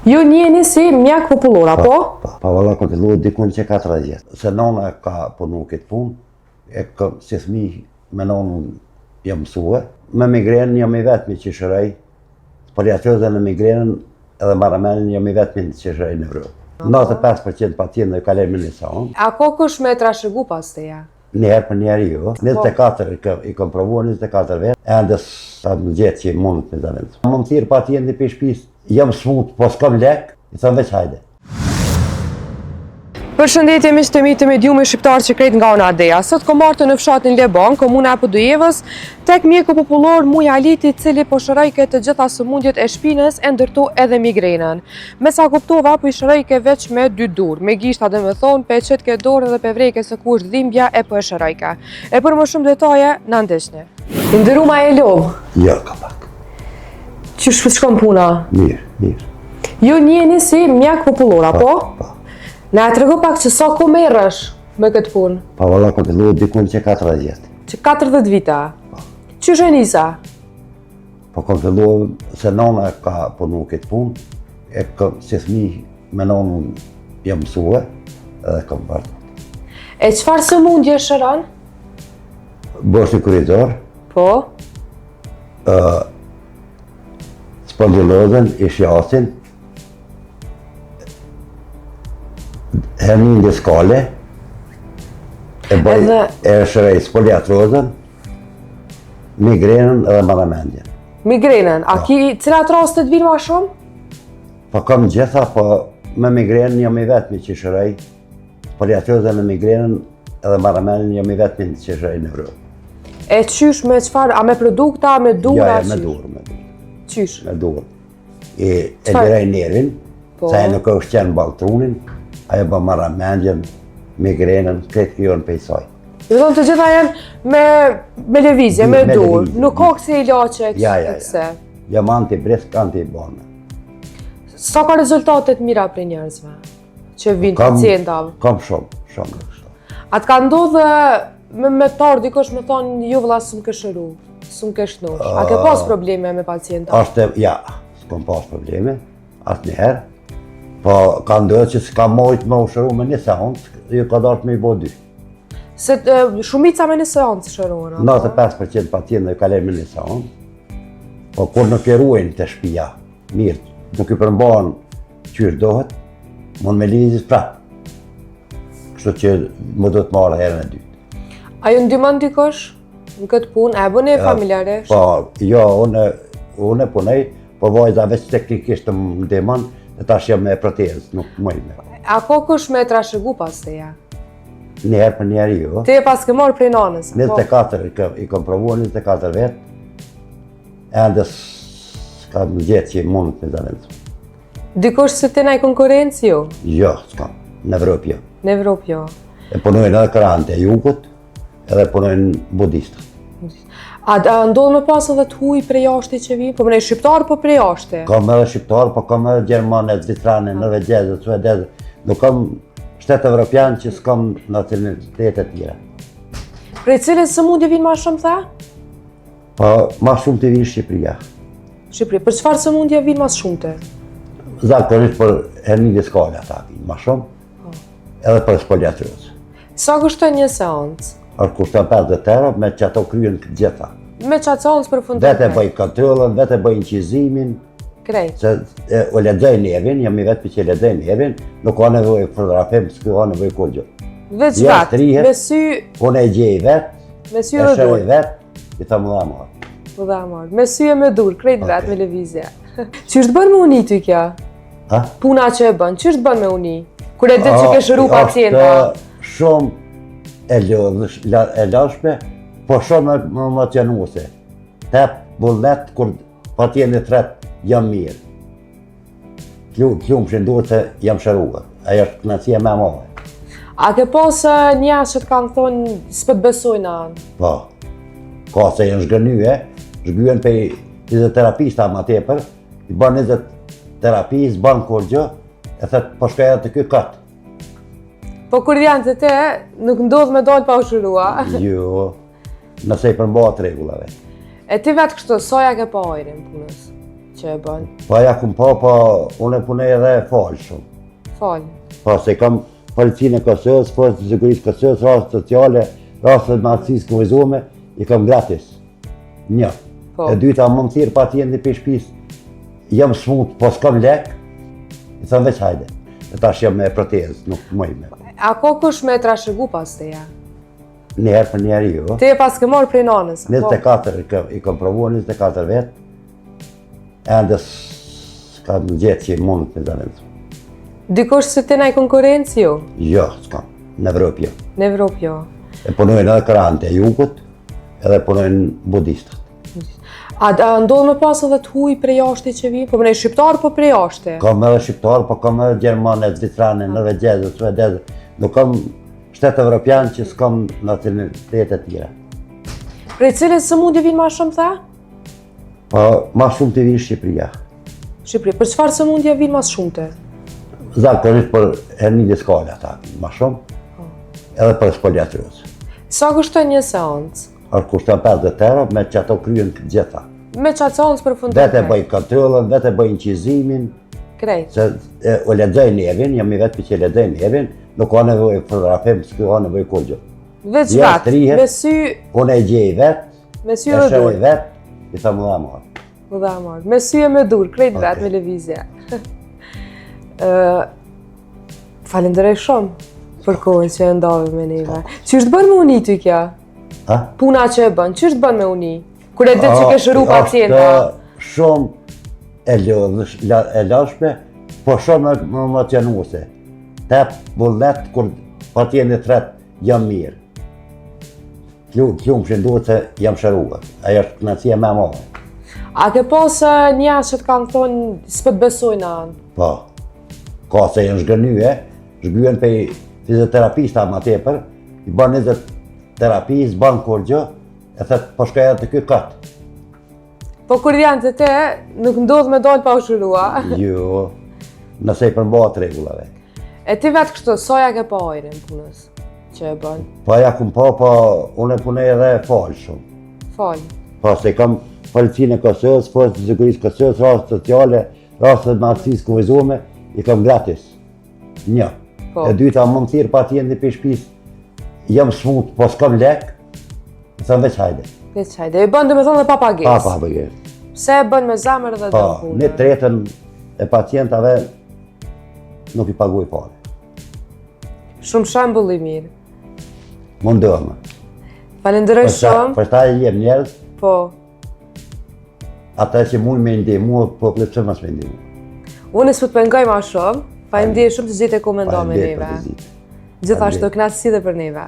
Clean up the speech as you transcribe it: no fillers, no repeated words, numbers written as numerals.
Ju njeni si mjek popullor, apo? Pa valla ka filluar dikun që 40 vjet. Se nona ka punu këtë punë, si fëmijë me nonën jam mësue. Me migrenën jam I vetmi që shërej, poliatriozën e migrenën edhe maramenin jam I vetmi që shërej në Evropë. 95% pacientëve kalojnë me lisan. A ka kush me trashëgu pas teja? Njerë për njerë jo. 24 I kom provuar 24 vetë, ende sa më gjetë që mund të zavendë. Më më thirë pacienti për shpisë, jam smut, po s'kam lek, I thëmë veç hajde. Përshëndetje miq të mi të mediumi shqiptar që krejt nga ona Adeja. Sot kom marrë në fshatin Leban, komuna e Podujevës, tek mjeku popullor Muja Aliti, I cili po shërojke të gjitha sëmundjet e shpinës e ndërtu edhe migrenën. Me sa kuptova, po I shërojke veç me 2 dur, me gishta dhe me thonë, pe qetke dorë dhe pe vrejke se ku është dhimbja e po e shërojke. E për më shumë detaje, na ndeshni. Ndëruma e lov. Jo, ka pak. Qysh shkon puna? Mirë. Ju njeni si mjek popullor, apo? Pa. Na tregu pak që sa ku merresh me këtë punë? Pa valla ka filluar dikun që 40 vjet. Që 40 vita? Qysh e nisa? Po kam filluar se nona ka punu këtë punë, si fëmijë me nonën jam mësue edhe kam bërë. E çfarë sëmundje shëron? Boshi kryesor, Po. spondylozën, ischiasin, hernin diskale, e shërej poliatrozën, migrenën edhe maramendjen. Migrenën, a ki cilat rastet vinë ma shumë? Po kam gjitha, po me migrenën jam I vetmi që shërej, poliatrozën e migrenën edhe maramendjen jam I vetmi që shërej në Evropë. E qysh me qfar, a me produkta, me dura? Ja, me dur. Qysh? Me dur. E lirej nervin, se e nuk është qenë baltrunin, ajo bë maramendjen, migrenën, këtë kjo në pejsaj. Dhe thonë të gjitha janë me lëvizje, me dur, nuk ka kësi ilaçe këse. Jam anti-brisk, anti-bone. Sa ka rezultatet mira për njerëzve që vinë pacientave? Kam shumë. A të ka ndodhë me tarë dikosh me thonë ju vëlla s'm ke shëru, s'm ke shnush. A ke pas probleme me pacientave? Ja, s'kom pas probleme, asë njëherë. Po ka ndodhë që s'ka mojt me u shëru me një seancë, ju ka dartë me I bo 2. Se shumica me një seancë shëruan? 95% pacientëve kalojnë me një seancë, po kur nuk I ruajnë të shtëpia, mirë, nuk I përmbahen qysh dohet, mund me lëvizis prapë. Kështu që më do të marrë herën e dytë. A ju ndihmon dikush në këtë punë? A e bëni familjarisht? Po, jo, unë punoj, po vajza veç teknikisht të më ndihmon, e tash jam me protezë, nuk mëjme. A ka kush me trashëgu pas teja? Njerë për njerë jo. Ti e pas ke marrë prej nanës? 24, I kom provuar 24 vetë, ende s'ka më gjetë që mund të zavendë. Dikush se ti na I konkurencë ju? Jo, s'kam, në Evropë jo. Në Evropë jo. E punojnë edhe krante e jugut, edhe punojnë budistët. A ndodhë me pas edhe të huj prej jashti që vinë? Po mënej shqiptar po prej jashti? Kam edhe shqiptar, po kam edhe gjermane, zvitrane, norvegjeze, suedeze. Nuk kam shtetë evropian që s'kam nacionalitetet e tjera. Prej cilës sëmundje vinë ma shumë, tha? Po, ma shumë të vinë Shqipëria. Shqipëri, për çfarë sëmundje vinë mas shumë të? Zakonisht për herni diskale ata vinë ma shumë, edhe për spoliatriozë. Sa kushton një seancë? Kushton 50 euro, me që ato kryen të gjitha. Me qatë seancë për fundon? Vete bëj kontrolën, vete bëj incizimin. Krejt. Se o lexoj nervin, jam I vetmi që lexoj nervin, nuk ka nevojë fotografim, s'ka nevojë kur gjë. Veç vetë, me sy... Unë e gjej vetë, me sy e dur. vetë, I tha më dha marrë. Më dha marrë. Me sy e me dur, krejt vetë me lëvizje. Qysh të bën me uni ty kja? Puna që e bën, qysh të bën me uni? Kur e ditë që ke shëru pacienta? Është shumë e lashme, po shumë emocionuese. Tep, bullet, kur pacienti tret, jam mirë. Klumë që nduhet se jam shëruar. Ajo është kënaqësia më e madhe. A ke pas njerëz që të kanë thonë s'po të besojnë anë? Po. Ka se janë zhgënyen pe fizioterapista më tepër, I bën 20 terapi, s'bën kur gjë, e thot po shkoj atë ky kat. Po kur janë të te, nuk ndodh me dalë pa u shërua? Jo, nëse I përmbahet rregullave. E ti vetë kështu, soja ke pa ajrin punës? që e bën? Po ja kum po unë punoj edhe falë shumë. Fal. Po se kam policinë e Kosovës, forcën e sigurisë Kosovës, raste sociale, raste të matësisë kuvizume, i kam gratis. Një. Po. E dyta më thirr pacienti për shtëpisë. Jam smut, po s'kam lek. I thënë veç hajde. E tash jam me protezë, nuk mëj me. A ko kush me trashëgu pas teja? Njëherë për njëherë jo. Ti e pas ke marrë prej nanës? apo? 24 i kam provuar 24 vetë. Ende s'kam gjetë që mund të zërëndë. Dikush se ti naj konkurencë jo? Jo, s'kam. Në Evropë jo. Në Evropë jo. E punojnë edhe kërante e jugut, edhe punojnë budistët. A ndodh me pas edhe të huj prej jashtë që vinë? Po më nej shqiptar po prej jashtë? Kam edhe shqiptar, po kam edhe gjermane, zvitrane, norvegjeze, suedeze. Nuk kam shtetë evropian që s'kam nacionalitetet tjera. Prej cilës sëmundje vinë ma shumë tha? Po, ma shumë të vinë Shqipëria. Shqipëri. Për çfarë sëmundje vinë mas shumëte? Zakonisht për hernie diskale ata, ma shumë. Edhe për spoliatrioz. Sa kushton një seancë? Arë kushton 50 euro, me që ato kryen këtë gjitha. Me qatë seancë për fundit? Vete bëjnë kontrolën, vete bëjnë qizimin, Krejt. se o lexoj nevin, jam i vetë për që lexoj nevin, nuk ka nevojë fotografim, s'ka nevojë kur gjë. Veç Ja, vetë, strihet. me sy, Unë e gjej vetë, me sy e dhe shëroj dur. vetë, i thamë dha marë. Më dha marrë. Me sy e me dur, krejt vetë Okej. me lëvizje. Falenderoj shumë për kohën që e ndave me neve. Qështë bën me uni ty kja? Ha? Puna që e bën, qështë bën me uni? Kur e ditë që ke shëru pacienta? Është shumë e lashme, po shumë më emocionuese. Tep bullet kur pacienti tret jam mirë. Klumë që duhet se jam shëruar. Ajo është kënaqësia më e madhe. A ke pas njerëz që të kanë thonë s'po të besojnë anë? Po. Ka se janë zhgënye, zhgyen pe fizioterapista më tepër, i bën 20 terapi, s'ban kur gjë, e thët po shkoj atë ky kat. Po kur vjen të te, nuk ndodh me dalë pa u shërua. Jo, nëse i përmbahet rregullave. E ti vetë kështu, soja ke pa ajrin punës që e bën? Po ja kum po unë punoj edhe falë shumë. Fal. Po se kam policinë e Kosovës, forcën e sigurisë Kosovës, raste sociale, raste të matësisë kuvizume, i kam gratis. Një. Po. E dyta më thirr pacienti për shtëpisë. Jam smut, po s'kam lek. I thënë veç hajde. Veç hajde, e bën domethënë dhe pa pagesë. Pa bëgjes. Pse e bën me zemër dhe Po, dëm punë? 1/3 e pacientave nuk i paguaj fare. Shumë shembull i mirë. Mundohem. Falenderoj shumë. Për ta i jem njerëz, Po. ata që mund me ndihmu, po pse mos me ndihmu. Unë s'po të pengoj ma shumë. Faleminderit shumë që gjete komendo me Faleminderit neve. për vizitë. Gjithashtu kënaqësi dhe për neve.